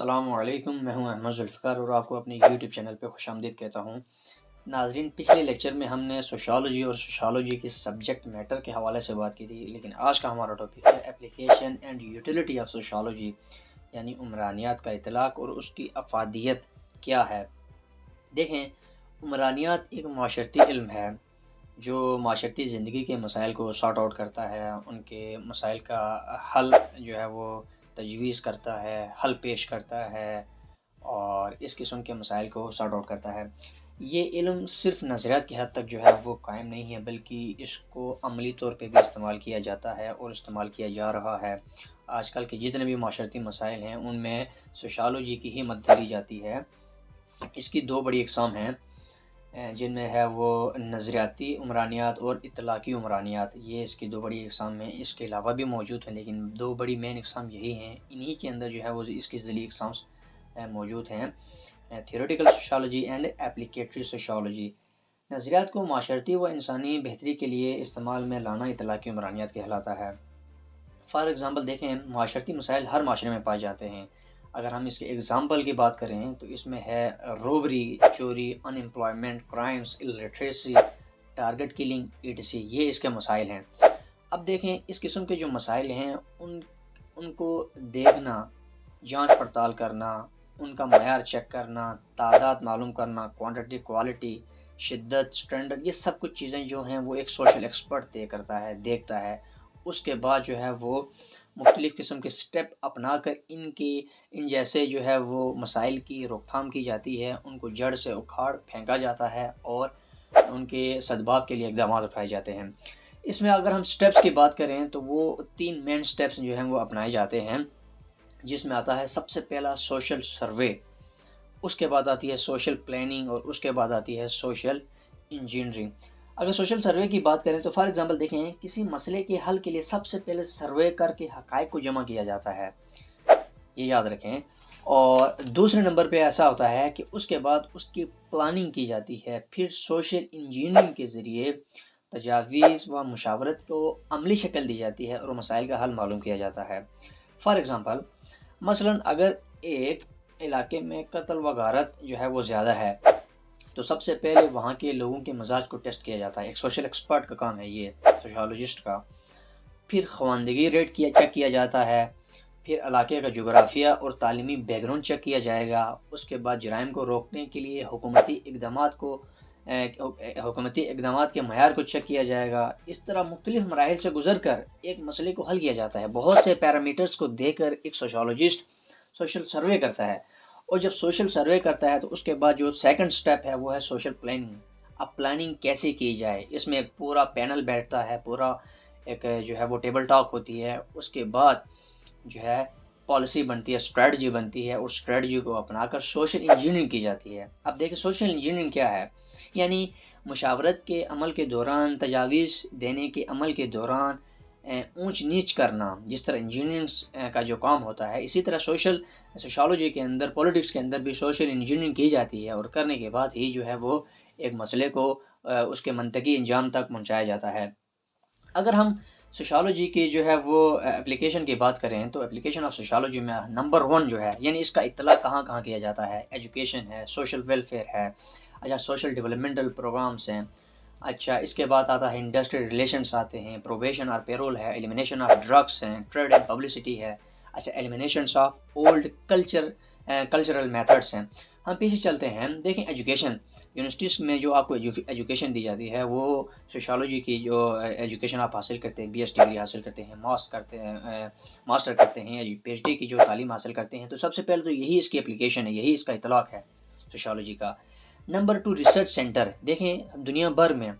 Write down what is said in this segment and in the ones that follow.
السلام علیکم، میں ہوں احمد ذوالفقار اور آپ کو اپنے یوٹیوب چینل پہ خوش آمدید کہتا ہوں۔ ناظرین، پچھلے لیکچر میں ہم نے سوشالوجی اور سوشالوجی کے سبجیکٹ میٹر کے حوالے سے بات کی تھی، لیکن آج کا ہمارا ٹاپک ہے application and utility of sociology, یعنی عمرانیات کا اطلاق اور اس کی افادیت کیا ہے۔ دیکھیں، عمرانیات ایک معاشرتی علم ہے جو معاشرتی زندگی کے مسائل کو سارٹ آؤٹ کرتا ہے، ان کے مسائل کا حل جو ہے وہ تجویز کرتا ہے، حل پیش کرتا ہے اور اس قسم کے مسائل کو سارٹ آؤٹ کرتا ہے۔ یہ علم صرف نظریات کی حد تک جو ہے وہ قائم نہیں ہے، بلکہ اس کو عملی طور پہ بھی استعمال کیا جاتا ہے اور استعمال کیا جا رہا ہے۔ آج کل کے جتنے بھی معاشرتی مسائل ہیں ان میں سوشالوجی کی ہی مدد لی جاتی ہے۔ اس کی دو بڑی اقسام ہیں جن میں ہے وہ نظریاتی عمرانیات اور اطلاقی عمرانیات۔ یہ اس کی دو بڑی اقسام ہیں، اس کے علاوہ بھی موجود ہیں لیکن دو بڑی مین اقسام یہی ہیں۔ انہی کے اندر جو ہے وہ اس کی ذیلی اقسام موجود ہیں، تھیوریٹیکل سوشالوجی اینڈ اپلیکیٹری سوشالوجی۔ نظریات کو معاشرتی و انسانی بہتری کے لیے استعمال میں لانا اطلاقی عمرانیات کہلاتا ہے۔ فار ایگزامپل دیکھیں، معاشرتی مسائل ہر معاشرے میں پائے جاتے ہیں۔ اگر ہم اس کے ایگزامپل کی بات کریں تو اس میں ہے روبری، چوری، unemployment, crimes, illiteracy, target killing, etc, یہ اس کے مسائل ہیں۔ اب دیکھیں، اس قسم کے جو مسائل ہیں ان کو دیکھنا، جانچ پڑتال کرنا، ان کا معیار چیک کرنا، تعداد معلوم کرنا، کوانٹٹی، کوالٹی، شدت، سٹینڈرڈ، یہ سب کچھ چیزیں جو ہیں وہ ایک سوشل ایکسپرٹ طے کرتا ہے، دیکھتا ہے۔ اس کے بعد جو ہے وہ مختلف قسم کے سٹیپ اپنا کر ان جیسے جو ہے وہ مسائل کی روک تھام کی جاتی ہے، ان کو جڑ سے اکھاڑ پھینکا جاتا ہے اور ان کے سدباب کے لیے اقدامات اٹھائے جاتے ہیں۔ اس میں اگر ہم سٹیپس کی بات کریں تو وہ 3 مین سٹیپس جو ہیں وہ اپنائے جاتے ہیں، جس میں آتا ہے سب سے پہلا سوشل سروے، اس کے بعد آتی ہے سوشل پلاننگ اور اس کے بعد آتی ہے سوشل انجینئرنگ۔ اگر سوشل سروے کی بات کریں تو فار ایگزامپل دیکھیں، کسی مسئلے کے حل کے لیے سب سے پہلے سروے کر کے حقائق کو جمع کیا جاتا ہے، یہ یاد رکھیں۔ اور دوسرے نمبر پہ ایسا ہوتا ہے کہ اس کے بعد اس کی پلاننگ کی جاتی ہے، پھر سوشل انجینئرنگ کے ذریعے تجاویز و مشاورت کو عملی شکل دی جاتی ہے اور مسائل کا حل معلوم کیا جاتا ہے۔ فار ایگزامپل مثلا اگر ایک علاقے میں قتل و غارت جو ہے وہ زیادہ ہے تو سب سے پہلے وہاں کے لوگوں کے مزاج کو ٹیسٹ کیا جاتا ہے، ایک سوشل ایکسپرٹ کا کام ہے یہ، سوشالوجسٹ کا۔ پھر خواندگی ریٹ چیک کیا جاتا ہے، پھر علاقے کا جغرافیہ اور تعلیمی بیک گراؤنڈ چیک کیا جائے گا، اس کے بعد جرائم کو روکنے کے لیے حکومتی اقدامات کے معیار کو چیک کیا جائے گا۔ اس طرح مختلف مراحل سے گزر کر ایک مسئلے کو حل کیا جاتا ہے، بہت سے پیرامیٹرز کو دے کر ایک سوشالوجسٹ سوشل سروے کرتا ہے۔ اور جب سوشل سروے کرتا ہے تو اس کے بعد جو سیکنڈ سٹیپ ہے وہ ہے سوشل پلاننگ۔ اب پلاننگ کیسے کی جائے، اس میں ایک پورا پینل بیٹھتا ہے، پورا ایک جو ہے وہ ٹیبل ٹاک ہوتی ہے، اس کے بعد جو ہے پالیسی بنتی ہے، اسٹریٹجی بنتی ہے، اور اسٹریٹجی کو اپنا کر سوشل انجینئرنگ کی جاتی ہے۔ اب دیکھیں سوشل انجینئرنگ کیا ہے، یعنی مشاورت کے عمل کے دوران، تجاویز دینے کے عمل کے دوران اونچ نیچ کرنا، جس طرح انجینئرنگ کا جو کام ہوتا ہے، اسی طرح سوشالوجی کے اندر، پولیٹکس کے اندر بھی سوشل انجینئرنگ کی جاتی ہے، اور کرنے کے بعد ہی جو ہے وہ ایک مسئلے کو اس کے منطقی انجام تک پہنچایا جاتا ہے۔ اگر ہم سوشالوجی کی جو ہے وہ اپلیکیشن کی بات کریں تو اپلیکیشن آف سوشالوجی میں نمبر 1 جو ہے، یعنی اس کا اطلاق کہاں کہاں کیا جاتا ہے، ایجوکیشن ہے، سوشل ویلفیئر ہے، اچھا سوشل ڈیولپمنٹل پروگرامس ہیں، اچھا اس کے بعد آتا ہے انڈسٹریل ریلیشنس آتے ہیں، پروبیشن اور پیرول ہے، ایلیمینیشن آف ڈرگس ہیں، ٹریڈ اینڈ پبلسٹی ہے، اچھا ایلیمینیشنس آف اولڈ کلچرل میتھڈس ہیں۔ ہم پیچھے چلتے ہیں، دیکھیں ایجوکیشن، یونیورسٹیز میں جو آپ کو ایجوکیشن دی جاتی ہے وہ سوشالوجی کی جو ایجوکیشن آپ حاصل کرتے ہیں، BS ڈگری حاصل کرتے ہیں، ماسٹر کرتے ہیں، یا PhD کی جو تعلیم حاصل کرتے ہیں، تو سب سے پہلے تو یہی اس کی اپلیکیشن ہے، یہی اس کا اطلاق ہے سوشالوجی کا۔ نمبر 2 ریسرچ سینٹر، دیکھیں دنیا بھر میں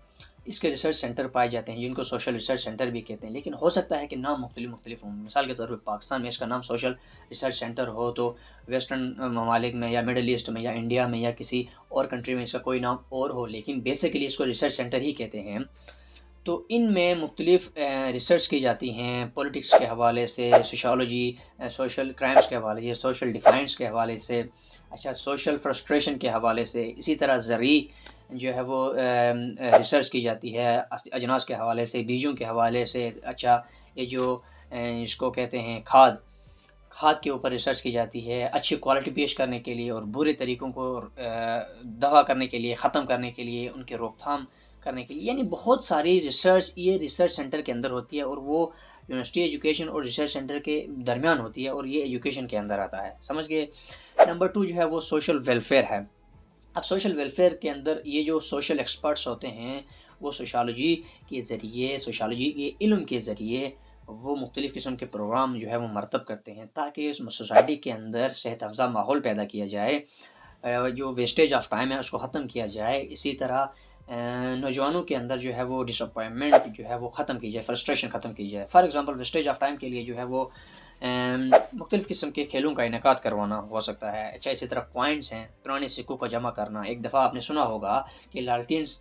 اس کے ریسرچ سینٹر پائے جاتے ہیں جن کو سوشل ریسرچ سینٹر بھی کہتے ہیں، لیکن ہو سکتا ہے کہ نام مختلف ہوں۔ مثال کے طور پہ پاکستان میں اس کا نام سوشل ریسرچ سینٹر ہو تو ویسٹرن ممالک میں یا مڈل ایسٹ میں یا انڈیا میں یا کسی اور کنٹری میں اس کا کوئی نام اور ہو، لیکن بیسیکلی اس کو ریسرچ سینٹر ہی کہتے ہیں۔ تو ان میں مختلف ریسرچ کی جاتی ہیں، پولیٹکس کے حوالے سے، سوشالوجی، سوشل کرائمز کے حوالے سے، سوشل ڈیفائنس کے حوالے سے، اچھا سوشل فرسٹریشن کے حوالے سے، اسی طرح زرعی جو ہے وہ ریسرچ کی جاتی ہے اجناس کے حوالے سے، بیجوں کے حوالے سے، اچھا یہ جو اس کو کہتے ہیں کھاد، کھاد کے اوپر ریسرچ کی جاتی ہے اچھی کوالٹی پیش کرنے کے لیے، اور برے طریقوں کو دفع کرنے کے لیے، ختم کرنے کے لیے، ان کے روک تھام کرنے کے لیے، یعنی بہت ساری ریسرچ یہ ریسرچ سینٹر کے اندر ہوتی ہے، اور وہ یونیورسٹی ایجوکیشن اور ریسرچ سینٹر کے درمیان ہوتی ہے، اور یہ ایجوکیشن کے اندر آتا ہے، سمجھ گئے۔ نمبر 2 جو ہے وہ سوشل ویلفیئر ہے۔ اب سوشل ویلفیئر کے اندر یہ جو سوشل ایکسپرٹس ہوتے ہیں وہ سوشالوجی کے ذریعے، سوشالوجی کے علم کے ذریعے وہ مختلف قسم کے پروگرام جو ہے وہ مرتب کرتے ہیں تاکہ اس سوسائٹی کے اندر صحت افزا ماحول پیدا کیا جائے، جو ویسٹیج آف ٹائم ہے اس کو ختم کیا جائے، اسی طرح نوجوانوں کے اندر جو ہے وہ ڈس اپوائنٹمنٹ جو ہے وہ ختم کی جائے، فرسٹریشن ختم کی جائے۔ For example wastage of time کے لیے جو ہے وہ مختلف قسم کے کھیلوں کا انعقاد کروانا ہو سکتا ہے۔ اچھا، اسی طرح کوائنس ہیں، پرانے سکوں کو جمع کرنا۔ ایک دفعہ آپ نے سنا ہوگا کہ لالٹینس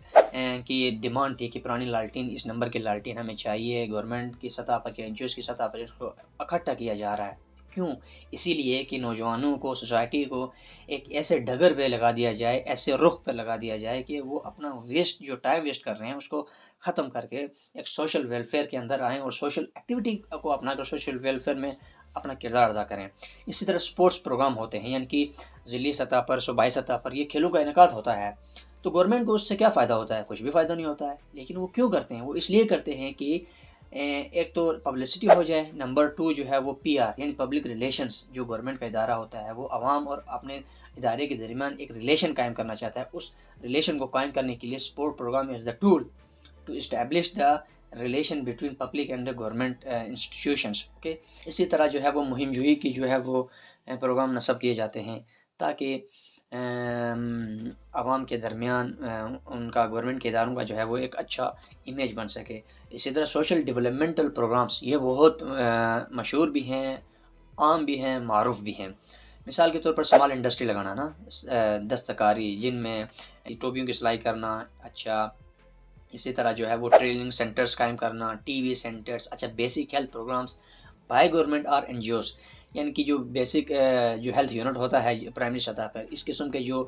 کی ڈیمانڈ تھی کہ پرانی لالٹین، اس نمبر کی لالٹین ہمیں چاہیے، گورنمنٹ کی سطح پر یا این جی اوز کی سطح پر اس کو اکٹھا کیا جا رہا ہے۔ کیوں؟ اسی لیے کہ نوجوانوں کو، سوسائٹی کو ایک ایسے ڈگر پہ لگا دیا جائے، ایسے رخ پہ لگا دیا جائے کہ وہ اپنا ویسٹ، جو ٹائم ویسٹ کر رہے ہیں اس کو ختم کر کے ایک سوشل ویلفیئر کے اندر آئیں، اور سوشل ایکٹیویٹی کو اپنا کر سوشل ویلفیئر میں اپنا کردار ادا کریں۔ اسی طرح سپورٹس پروگرام ہوتے ہیں، یعنی کہ ضلعی سطح پر، صوبائی سطح پر یہ کھیلوں کا انعقاد ہوتا ہے، تو گورنمنٹ کو اس سے کیا فائدہ ہوتا ہے؟ کچھ بھی فائدہ نہیں ہوتا ہے، لیکن وہ کیوں کرتے ہیں؟ وہ اس لیے کرتے ہیں کہ ایک تو پبلسٹی ہو جائے، نمبر 2 جو ہے وہ پی آر یعنی پبلک ریلیشنز، جو گورنمنٹ کا ادارہ ہوتا ہے وہ عوام اور اپنے ادارے کے درمیان ایک ریلیشن قائم کرنا چاہتا ہے، اس ریلیشن کو قائم کرنے کے لیے support programme is the tool to establish the relation between public and government institutions. Okay, اسی طرح جو ہے وہ مہم جوئی کی جو ہے وہ پروگرام نصب کیے جاتے ہیں تاکہ عوام کے درمیان ان کا، گورنمنٹ کے اداروں کا جو ہے وہ ایک اچھا امیج بن سکے۔ اسی طرح سوشل ڈیولپمنٹل پروگرامز یہ بہت مشہور بھی ہیں، عام بھی ہیں، معروف بھی ہیں۔ مثال کے طور پر سمال انڈسٹری لگانا نا، دستکاری، جن میں ٹوپیوں کی سلائی کرنا، اچھا اسی طرح جو ہے وہ ٹریننگ سینٹرز قائم کرنا، ٹی وی سینٹرز، اچھا basic health programmes by government اور این جی اوز، یعنی کہ جو بیسک جو ہیلتھ یونٹ ہوتا ہے پرائمری سطح پر، اس قسم کے جو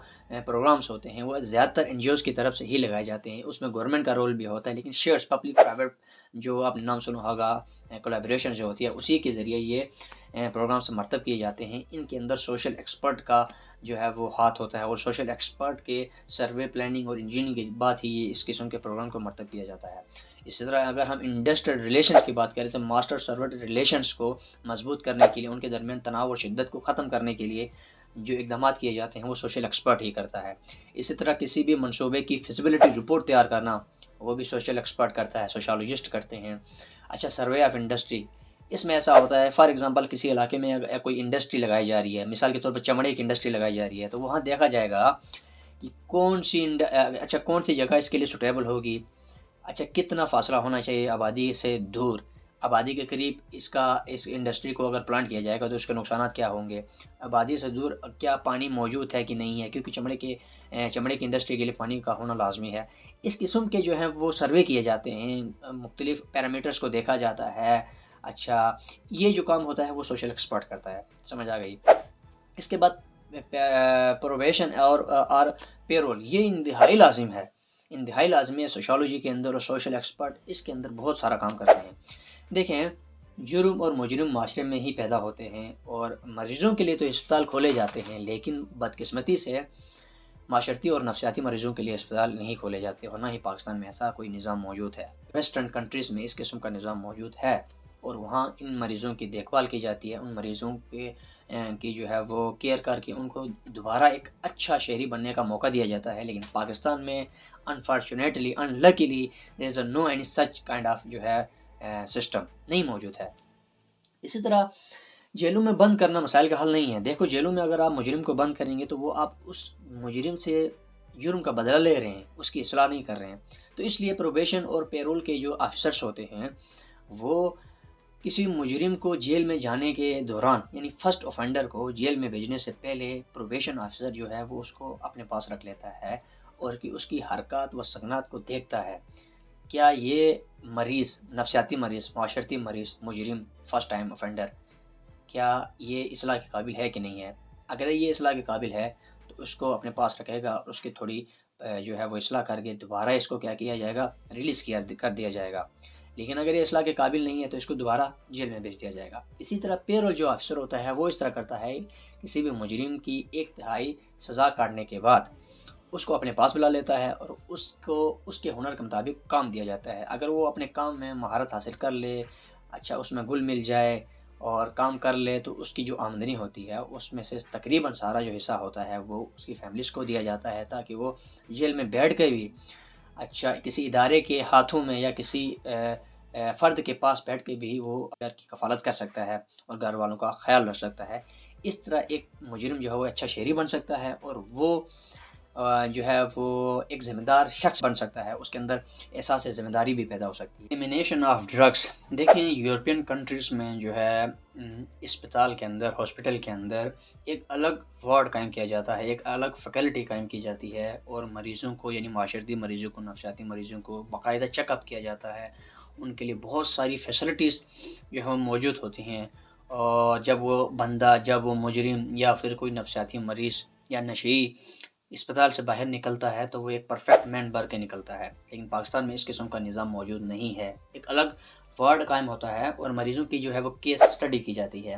پروگرامز ہوتے ہیں وہ زیادہ تر این جی اوز کی طرف سے ہی لگائے جاتے ہیں۔ اس میں گورنمنٹ کا رول بھی ہوتا ہے، لیکن شیئرس پبلک پرائیویٹ جو آپ نے نام سنا ہوگا، کولیبریشن جو ہوتی ہے، اسی کے ذریعے یہ پروگرامز مرتب کیے جاتے ہیں۔ ان کے اندر سوشل ایکسپرٹ کا جو ہے وہ ہاتھ ہوتا ہے، اور سوشل ایکسپرٹ کے سروے، پلاننگ اور انجینئرنگ کے بعد ہی یہ اس قسم کے پروگرام کو مرتب کیا جاتا ہے۔ اسی طرح اگر ہم انڈسٹریل ریلیشنز کی بات کریں تو ماسٹر سروینٹ ریلیشنز کو مضبوط کرنے کے لیے، ان کے درمیان تناؤ اور شدت کو ختم کرنے کے لیے جو اقدامات کیے جاتے ہیں وہ سوشل ایکسپرٹ ہی کرتا ہے۔ اسی طرح کسی بھی منصوبے کی فیزیبلٹی رپورٹ تیار کرنا وہ بھی سوشل ایکسپرٹ کرتا ہے، سوشالوجسٹ کرتے ہیں۔ اچھا، سروے آف انڈسٹری، اس میں ایسا ہوتا ہے، فار ایگزامپل کسی علاقے میں کوئی انڈسٹری لگائی جا رہی ہے، مثال کے طور پر چمڑے کی انڈسٹری لگائی جا رہی ہے، تو وہاں دیکھا جائے گا کہ کون سی جگہ اس کے لیے سوٹیبل ہوگی، اچھا کتنا فاصلہ ہونا چاہیے آبادی سے دور، آبادی کے قریب اس انڈسٹری کو اگر پلانٹ کیا جائے گا تو اس کے نقصانات کیا ہوں گے، آبادی سے دور کیا پانی موجود ہے کہ نہیں ہے، کیونکہ چمڑے کی انڈسٹری کے لیے پانی کا ہونا لازمی ہے۔ اس قسم کے جو ہیں وہ سروے کیے جاتے ہیں، مختلف پیرامیٹرز کو دیکھا جاتا ہے۔ اچھا، یہ جو کام ہوتا ہے وہ سوشل ایکسپرٹ کرتا ہے، سمجھ آ گئی۔ اس کے بعد پروبیشن اور پیرول، یہ انتہائی لازم ہے، انتہائی لازمی ہے سوشالوجی کے اندر، اور سوشل ایکسپرٹ اس کے اندر بہت سارا کام کرتے ہیں۔ دیکھیں، جرم اور مجرم معاشرے میں ہی پیدا ہوتے ہیں، اور مریضوں کے لیے تو اسپتال کھولے جاتے ہیں، لیکن بدقسمتی سے معاشرتی اور نفسیاتی مریضوں کے لیے اسپتال نہیں کھولے جاتے، اور نہ ہی پاکستان میں ایسا کوئی نظام موجود ہے۔ ویسٹرن کنٹریز میں اس قسم کا نظام موجود ہے، اور وہاں ان مریضوں کی دیکھ بھال کی جاتی ہے، ان مریضوں کی جو ہے وہ کیئر کر کے ان کو دوبارہ ایک اچھا شہری بننے کا موقع دیا جاتا ہے۔ لیکن پاکستان میں unfortunately, انلکیلی there is no any such kind of جو ہے سسٹم نہیں موجود ہے۔ اسی طرح جیلوں میں بند کرنا مسائل کا حل نہیں ہے۔ دیکھو، جیلوں میں اگر آپ مجرم کو بند کریں گے تو وہ آپ اس مجرم سے جرم کا بدلہ لے رہے ہیں، اس کی اصلاح نہیں کر رہے ہیں۔ تو اس لیے پروبیشن اور پیرول کے جو آفیسرس ہوتے ہیں وہ کسی مجرم کو جیل میں جانے کے دوران، یعنی فرسٹ اوفینڈر کو جیل میں بھیجنے سے پہلے پروبیشن آفیسر جو ہے وہ اس کو اپنے پاس رکھ لیتا ہے، اور کہ اس کی حرکات و سکنات کو دیکھتا ہے، کیا یہ مریض، نفسیاتی مریض، معاشرتی مریض، مجرم، فرسٹ ٹائم اوفینڈر، کیا یہ اصلاح کے قابل ہے کہ نہیں ہے۔ اگر یہ اصلاح کے قابل ہے تو اس کو اپنے پاس رکھے گا، اور اس کی تھوڑی جو ہے وہ اصلاح کر کے دوبارہ اس کو کیا کیا جائے گا، ریلیز کر دیا جائے گا۔ لیکن اگر یہ اصلاح کے قابل نہیں ہے تو اس کو دوبارہ جیل میں بھیج دیا جائے گا۔ اسی طرح پے رول جو آفیسر ہوتا ہے وہ اس طرح کرتا ہے، کسی بھی مجرم کی 1/3 سزا کاٹنے کے بعد اس کو اپنے پاس بلا لیتا ہے اور اس کو اس کے ہنر کے مطابق کام دیا جاتا ہے۔ اگر وہ اپنے کام میں مہارت حاصل کر لے، اچھا اس میں گل مل جائے اور کام کر لے، تو اس کی جو آمدنی ہوتی ہے اس میں سے تقریباً سارا جو حصہ ہوتا ہے وہ اس کی فیملیز کو دیا جاتا ہے، تاکہ وہ جیل میں بیٹھ کے بھی اچھا کسی ادارے کے ہاتھوں میں یا کسی فرد کے پاس بیٹھ کے بھی وہ گھر کی کفالت کر سکتا ہے اور گھر والوں کا خیال رکھ سکتا ہے۔ اس طرح ایک مجرم جو ہے وہ اچھا شہری بن سکتا ہے اور وہ جو ہے وہ ایک ذمہ دار شخص بن سکتا ہے، اس کے اندر احساس ذمہ داری بھی پیدا ہو سکتی ہے۔ ایلیمینیشن آف ڈرگس، دیکھیں یورپین کنٹریز میں جو ہے اسپتال کے اندر، ہاسپٹل کے اندر ایک الگ وارڈ قائم کیا جاتا ہے، ایک الگ فیکلٹی قائم کی جاتی ہے اور مریضوں کو، یعنی معاشرتی مریضوں کو، نفسیاتی مریضوں کو باقاعدہ چیک اپ کیا جاتا ہے۔ ان کے لیے بہت ساری فیسلٹیز جو ہے موجود ہوتی ہیں، اور جب وہ مجرم یا پھر کوئی نفسیاتی مریض یا نشئی اسپتال سے باہر نکلتا ہے تو وہ ایک پرفیکٹ مین بن کے نکلتا ہے، لیکن پاکستان میں اس قسم کا نظام موجود نہیں ہے۔ ایک الگ وارڈ قائم ہوتا ہے اور مریضوں کی جو ہے وہ کیس اسٹڈی کی جاتی ہے۔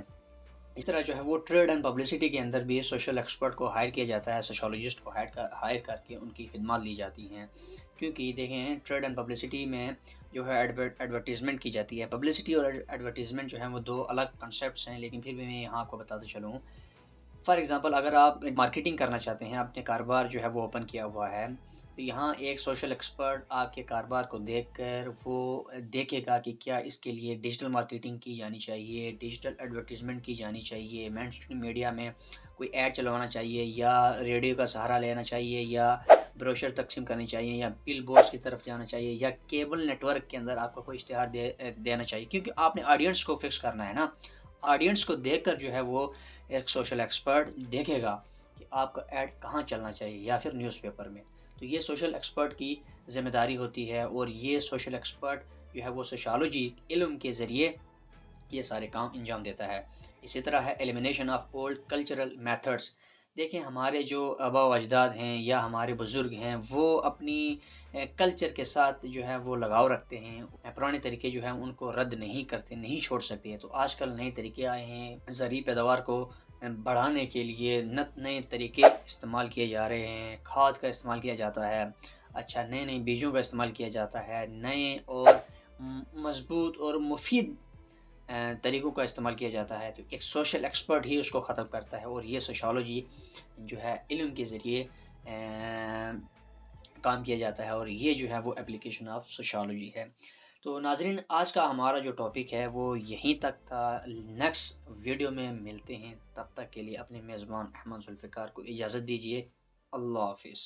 اس طرح جو ہے وہ ٹریڈ اینڈ پبلسٹی کے اندر بھی سوشل ایکسپرٹ کو ہائر کیا جاتا ہے، سوشالوجسٹ کو ہائر کر کے ان کی خدمات لی جاتی ہیں، کیونکہ دیکھیں ٹریڈ اینڈ پبلسٹی میں جو ہے ایڈورٹیزمنٹ کی جاتی ہے۔ پبلسٹی اور ایڈورٹیزمنٹ جو ہیں وہ دو الگ کنسیپٹس ہیں، لیکن پھر بھی میں یہاں آپ کو بتاتا چلوں۔ فار ایگزامپل، اگر آپ مارکیٹنگ کرنا چاہتے ہیں، اپنے کاروبار جو ہے وہ اوپن کیا ہوا ہے، تو یہاں ایک سوشل ایکسپرٹ آپ کے کاروبار کو دیکھ کر وہ دیکھے گا کہ کیا اس کے لیے ڈیجیٹل مارکیٹنگ کی جانی چاہیے، ڈیجیٹل ایڈورٹیزمنٹ کی جانی چاہیے، مین اسٹریم میڈیا میں کوئی ایڈ چلوانا چاہیے، یا ریڈیو کا سہارا لینا چاہیے، یا بروشر تقسیم کرنی چاہیے، یا بل بورڈز کی طرف جانا چاہیے، یا کیبل نیٹ ورک کے اندر آپ کو کوئی اشتہار دینا چاہیے، کیونکہ آپ نے آڈینس کو فکس کرنا ہے نا۔ آڈینس کو دیکھ کر جو ہے وہ ایک سوشل ایکسپرٹ دیکھے گا کہ آپ کا ایڈ کہاں چلنا چاہیے، یا پھر نیوز پیپر میں۔ تو یہ سوشل ایکسپرٹ کی ذمہ داری ہوتی ہے، اور یہ سوشل ایکسپرٹ جو ہے وہ سوشالوجی علم کے ذریعے یہ سارے کام انجام دیتا ہے۔ اسی طرح ہے elimination of old cultural methods. دیکھیں ہمارے جو آباء و اجداد ہیں یا ہمارے بزرگ ہیں، وہ اپنی کلچر کے ساتھ جو ہے وہ لگاؤ رکھتے ہیں، پرانے طریقے جو ہیں ان کو رد نہیں کرتے، نہیں چھوڑ سکتے۔ تو آج کل نئے طریقے آئے ہیں، زرعی پیداوار کو بڑھانے کے لیے نئے طریقے استعمال کیے جا رہے ہیں، کھاد کا استعمال کیا جاتا ہے، اچھا نئے بیجوں کا استعمال کیا جاتا ہے، نئے اور مضبوط اور مفید طریقوں کا استعمال کیا جاتا ہے۔ تو ایک سوشل ایکسپرٹ ہی اس کو ختم کرتا ہے، اور یہ سوشالوجی جو ہے علم کے ذریعے کام کیا جاتا ہے، اور یہ جو ہے وہ اپلیکیشن آف سوشالوجی ہے۔ تو ناظرین، آج کا ہمارا جو ٹاپک ہے وہ یہیں تک تھا۔ نیکسٹ ویڈیو میں ملتے ہیں، تب تک کے لیے اپنے میزبان احمد ذوالفقار کو اجازت دیجیے۔ اللہ حافظ۔